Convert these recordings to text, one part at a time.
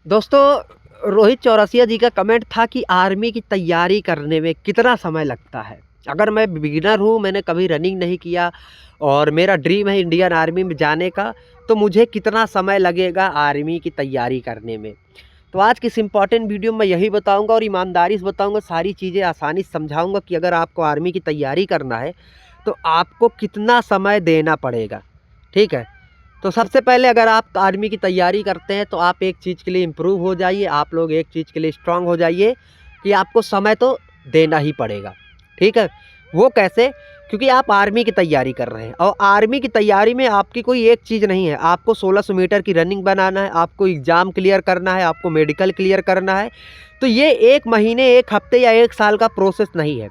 दोस्तों, रोहित चौरसिया जी का कमेंट था कि आर्मी की तैयारी करने में कितना समय लगता है। अगर मैं बिगिनर हूँ, मैंने कभी रनिंग नहीं किया और मेरा ड्रीम है इंडियन आर्मी में जाने का, तो मुझे कितना समय लगेगा आर्मी की तैयारी करने में। तो आज की इस इम्पॉर्टेंट वीडियो में यही बताऊंगा और ईमानदारी से बताऊंगा, सारी चीज़ें आसानी से समझाऊंगा कि अगर आपको आर्मी की तैयारी करना है तो आपको कितना समय देना पड़ेगा। ठीक है। तो सबसे पहले अगर आप आर्मी की तैयारी करते हैं तो आप एक चीज़ के लिए इम्प्रूव हो जाइए, आप लोग एक चीज़ के लिए स्ट्रांग हो जाइए कि आपको समय तो देना ही पड़ेगा। ठीक है। वो कैसे? क्योंकि आप आर्मी की तैयारी कर रहे हैं और आर्मी की तैयारी में आपकी कोई एक चीज़ नहीं है। आपको 1600 मीटर की रनिंग बनाना है, आपको एग्ज़ाम क्लियर करना है, आपको मेडिकल क्लियर करना है। तो ये 1 महीने, 1 हफ्ते या 1 साल का प्रोसेस नहीं है।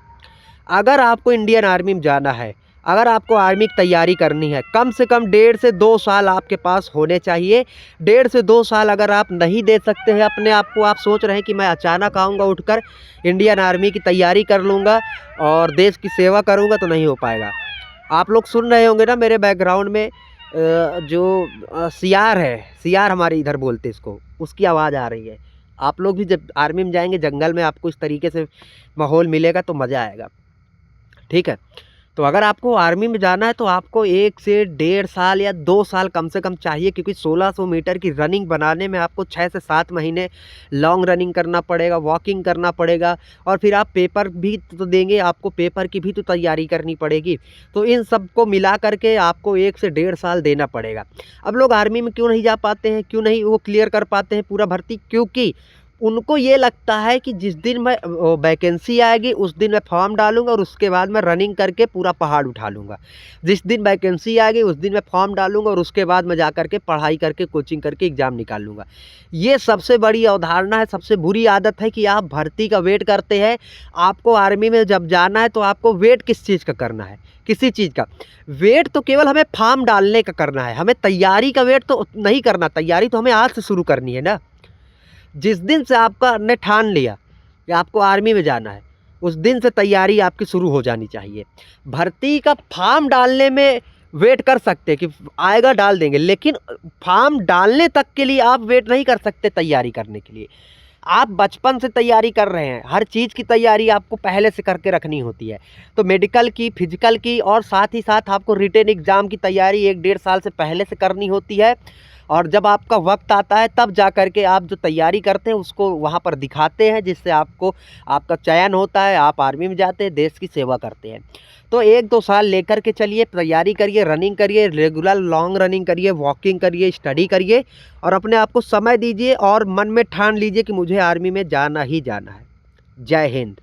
अगर आपको इंडियन आर्मी में जाना है, अगर आपको आर्मी की तैयारी करनी है, कम से कम 1.5 से 2 साल आपके पास होने चाहिए। 1.5 से 2 साल अगर आप नहीं दे सकते हैं अपने आप को, आप सोच रहे हैं कि मैं अचानक आऊँगा उठकर इंडियन आर्मी की तैयारी कर लूँगा और देश की सेवा करूँगा, तो नहीं हो पाएगा। आप लोग सुन रहे होंगे ना मेरे बैकग्राउंड में सियार है, सियार हमारे इधर बोलते इसको, उसकी आवाज़ आ रही है। आप लोग भी जब आर्मी में जाएंगे जंगल में, आपको इस तरीके से माहौल मिलेगा तो मज़ा आएगा। ठीक है। तो अगर आपको आर्मी में जाना है तो आपको 1 से 1.5 साल या 2 साल कम से कम चाहिए, क्योंकि 1600 मीटर की रनिंग बनाने में आपको 6 से 7 महीने लॉन्ग रनिंग करना पड़ेगा, वॉकिंग करना पड़ेगा और फिर आप पेपर भी तो देंगे, आपको पेपर की भी तो तैयारी करनी पड़ेगी। तो इन सब को मिला करके आपको 1 से 1.5 साल देना पड़ेगा। अब लोग आर्मी में क्यों नहीं जा पाते हैं, क्यों नहीं वो क्लियर कर पाते हैं पूरा भर्ती? क्योंकि उनको ये लगता है कि जिस दिन मैं वैकेंसी आएगी उस दिन मैं फॉर्म डालूँगा और उसके बाद मैं रनिंग करके पूरा पहाड़ उठा लूँगा। जिस दिन वैकेंसी आएगी उस दिन मैं फॉर्म डालूँगा और उसके बाद मैं जा कर के पढ़ाई करके कोचिंग करके एग्ज़ाम निकाल लूँगा। ये सबसे बड़ी अवधारणा है, सबसे बुरी आदत है कि आप भर्ती का वेट करते हैं। आपको आर्मी में जब जाना है तो आपको वेट किस चीज़ का करना है? किसी चीज़ का वेट तो केवल हमें फॉर्म डालने का करना है, हमें तैयारी का वेट तो नहीं करना। तैयारी तो हमें आज से शुरू करनी है ना। जिस दिन से आपका ने ठान लिया कि आपको आर्मी में जाना है, उस दिन से तैयारी आपकी शुरू हो जानी चाहिए। भर्ती का फॉर्म डालने में वेट कर सकते हैं कि आएगा डाल देंगे, लेकिन फॉर्म डालने तक के लिए आप वेट नहीं कर सकते तैयारी करने के लिए। आप बचपन से तैयारी कर रहे हैं, हर चीज़ की तैयारी आपको पहले से करके रखनी होती है। तो मेडिकल की, फिजिकल की और साथ ही साथ आपको रिटेन एग्ज़ाम की तैयारी 1-1.5 साल से पहले से करनी होती है। और जब आपका वक्त आता है तब जा कर के आप जो तैयारी करते हैं उसको वहाँ पर दिखाते हैं, जिससे आपको आपका चयन होता है, आप आर्मी में जाते हैं, देश की सेवा करते हैं। तो 1-2 साल लेकर के चलिए, तैयारी करिए, रनिंग करिए, रेगुलर लॉन्ग रनिंग करिए, वॉकिंग करिए, स्टडी करिए और अपने आप को समय दीजिए और मन में ठान लीजिए कि मुझे आर्मी में जाना ही जाना है। जय हिंद।